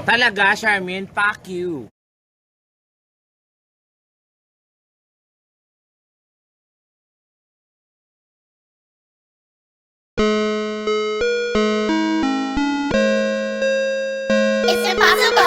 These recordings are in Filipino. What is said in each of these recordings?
Talaga, Charmaine, fuck you. It's impossible.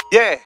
Yeah.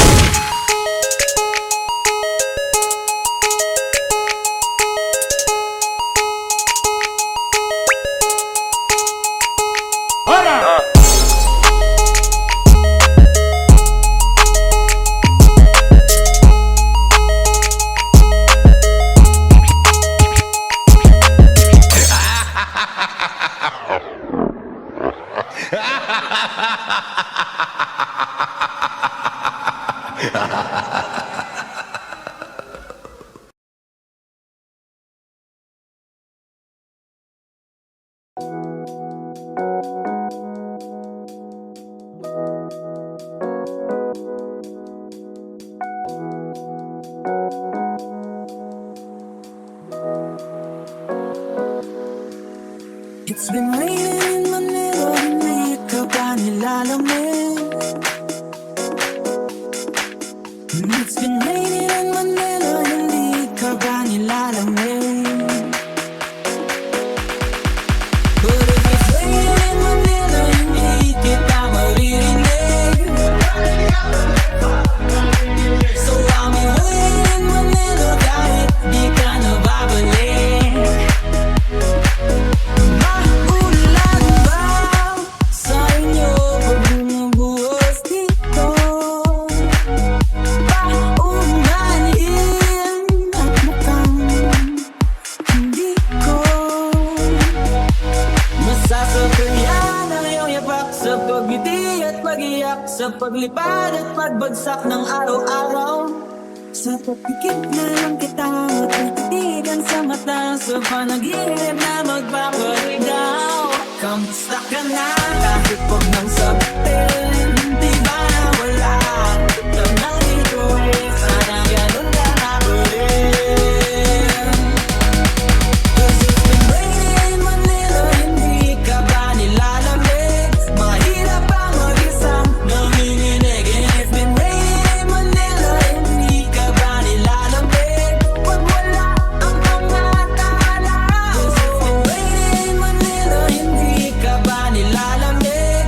It's been raining in Manila, hindi ka ba nilalamig? It's been raining in Manila, hindi ka ba nilalamig? But if it's raining in Manila, hindi kita maririnig. So I'll be waiting in Manila kahit di ka na babalik. Maulan ba sa inyo pag bumubuhos dito? Paumanhin at mukhang hindi ko masasabayan ang iyong yapak sa pagngiti at pag-iyak, sa paglipad at pagbagsak ng araw-araw. Sa pagpikit na lang kita at pagtitigan sa mata, sa panaginip na magpapaligaw. Kamusta ka na? Kahit huwag nang sabihin, di ba nawala? Lang nang dito eh, sana ganun ka na ulit. 'Cause it's been raining in Manila, hindi ka ba nilalamig? Mahirap ang mag-isang nanginginig. And it's been raining in Manila, hindi ka ba nilalamig? Pag wala ang mga tala. 'Cause it's been raining in Manila, hindi ka ba nilalamig?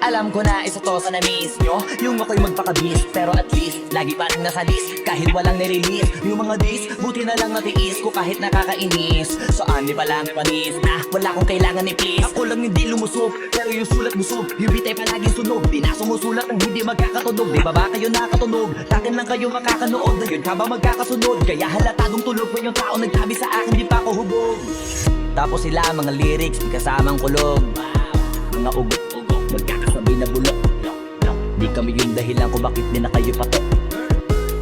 Alam ko na isa to sa na-miss nyo, yung ako'y magpakabis, pero at least lagi pa rin nasa list kahit walang nirelease. Yung mga dis, buti na lang natiis ko kahit nakakainis. Saan di pa lang panis na wala kong kailangan ni please. Ako lang hindi lumusob, pero yung sulat busog. Yung bitay palaging sunog, di na sumusulat ang hindi magkakatunog. Di ba ba kayo nakatunog? Takin lang kayo makakanood, na yun ka ba magkakasunod? Kaya halatadong tulog pa yung tao nagtabi sa akin, di pa ako hubog. Tapos sila mga lyrics, di kasamang kulog. Mga ugot-ugot, magkakasabi na bulok. Di kami yung dahilan kung bakit di na kayo patok.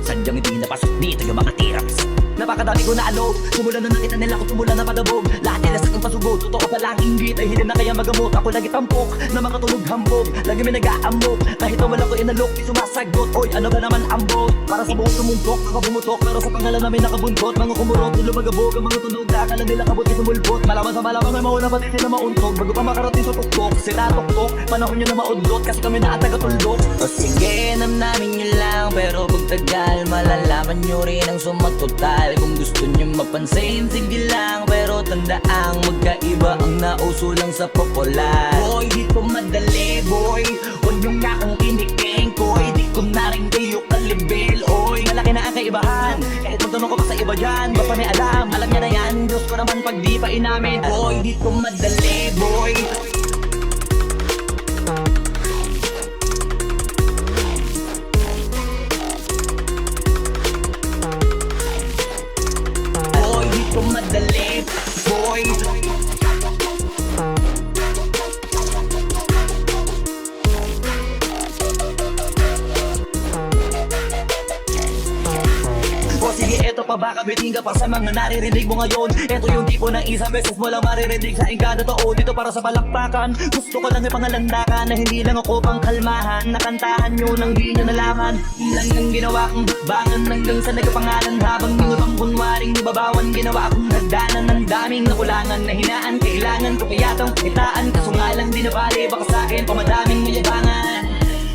Sadyang hindi napasok dito yung mga tirams. Napakadami ko na alog, sumula na nakita nila ko tumula na padabog. Lahat nila sa aking pasugod, totoo pa lang inggit. Ay hindi na kaya magamot, ako lagi tampok na mga tunog hambog, lagi may nag-aamok. Kahit na wala ko inalok, di sumasagot. Oy, ano ba naman ambot? Para sa buong sumumpok, nakabumutok. Pero sa pangalan namin nakabuntot, mga kumurot, lumagabog. Ang mga tunog na akala nila kabot isumulpot. Malaman sa malaman may mauna pati sila mauntog. Bago pa makarating sa tuktok, sila tuktok. Panahon nyo na maudlot, kasi kami na taga-tuldok. O sige, namnamin nyo lang, pero pagtagal malalaman nyo rin ang sumatotal. Kung gusto nyo mapansin, sige lang, pero tandaang magkaiba ang nauso lang sa popular. Boy, di ko madali, boy, huwag nyo nga akong kiniking, koy. Di ko na rin kayo kalibel, oy. Malaki na ang kaibahan, kahit magtanong ko pa sa iba dyan, ba pa may alam niya na yan, Diyos ko naman pag di pa inamin. Boy, di ko madali, boy. Madali, boy. O sige, eto pa baka biting ka pa sa mga naririnig mo ngayon. Eto yung tipo ng isang beses mo lang maririnig sa engkada totoo. Dito para sa palakpakan, gusto ko lang ipangalandakan na hindi lang ako pang kalmahan. Nakantahan nyo nang di nyo nalaman. Ilang ang ginawa kong bakbangan hanggang sa nagkapangalan. Habang yung ibang kunwaring nibabawan, ginawa akong nagdanan ng daming nakulangan na hinaan. Kailangan ko kayatang kitaan, kaso nga lang di nabali. Baka sa akin pamadaming mayabangan.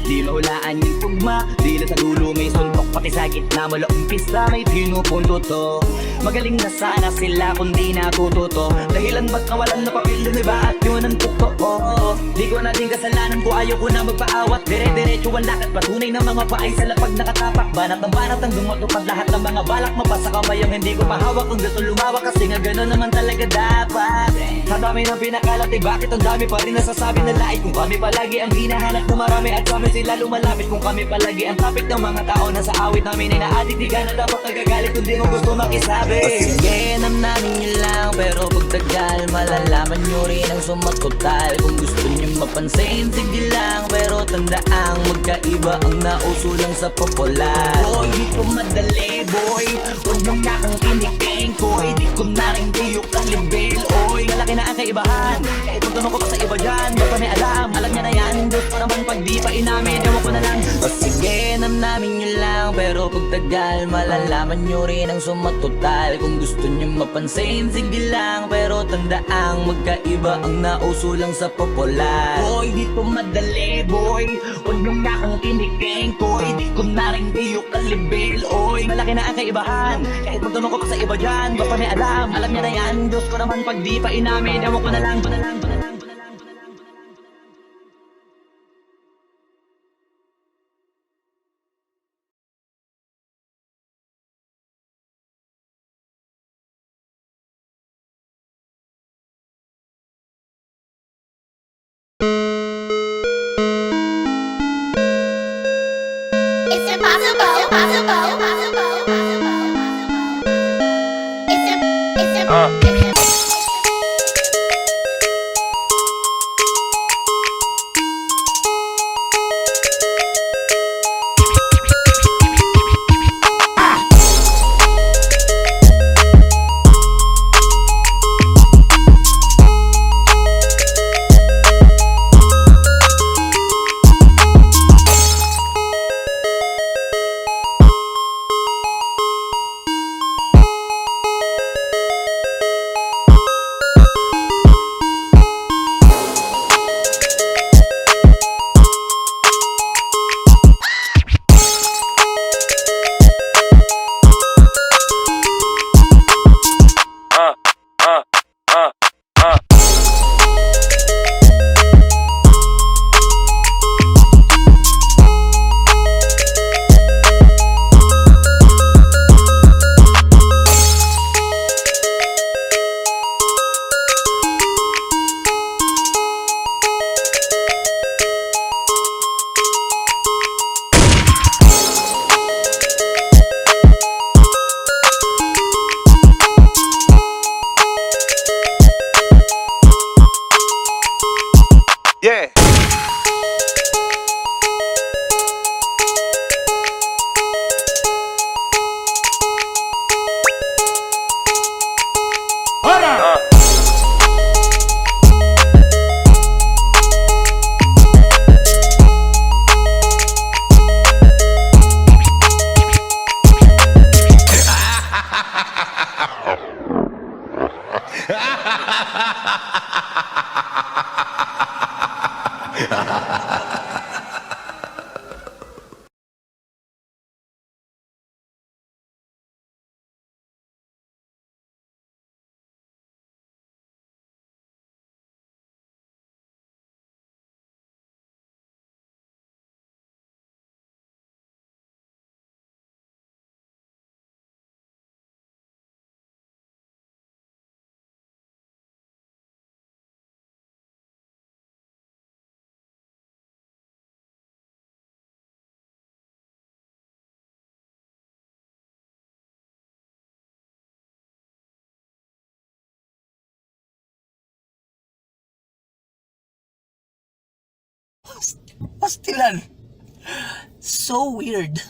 Di mahulaan yung tugma, di na sa dulo may suntok. Pati sa gitna mula umpisa may pinupunto to. Magaling na sana sila kung di natututo. Dahilan ba't nawalan na papel dun iba at yun ang totoo. Di ko na din kasalanan ko, ayaw ko na magpaawat. Dire-diretso ang lakad, patunay ng mga paay sa lapag nakatapak. Banat ng banat ang dumatupad lahat ng mga balak. Mapasa kamay ang hindi ko mahawak. Kung gusto lumawak kasi nga gano'n naman talaga dapat. Sa dami ng pinakalat, bakit ang dami pa rin nasasabi na lait. Kung kami palagi ang hinahanap na marami at kami sila lumalapit. Kung kami palagi ang topic ng mga tao na sa awit namin ay naaditigan na dapat nagagalit kung di mo gusto makisabi. O sige, namnamin nyo lang, pero pagtagal malalaman nyo rin ang sumatotal. Kung gusto nyo mapansin, sige lang, pero tandaang magkaiba ang nauso lang sa popular. Boy, di ko madali, boy, huwag nyo nga akong kiniking, koy. Di ko na rin kayo kalibel, oy. Malaki na ang kaibahan, kahit magtanong ko pa sa iba dyan, ba pa may alam niya na yan, Diyos ko naman pag di pa inamin, ewan ko na lang. O sige, namnamin nyo lang, pero pagtagal malalaman nyo rin ang sumatotal. Kung gusto nyo mapansin, sige lang, pero tandaang magkaiba ang nauso lang sa popular. Boy, di ko madali, boy, huwag nyo nga akong kiniking, koy. Di ko na rin kayo kalibel, oy. Malaki na ang kaibahan, kahit magtanong ko pa sa iba dyan, ba pa may alam niya na yan, Diyos ko naman pag di pa inamin, ewan ko na lang. It's impossible. It's impossible. Pastilan. So weird.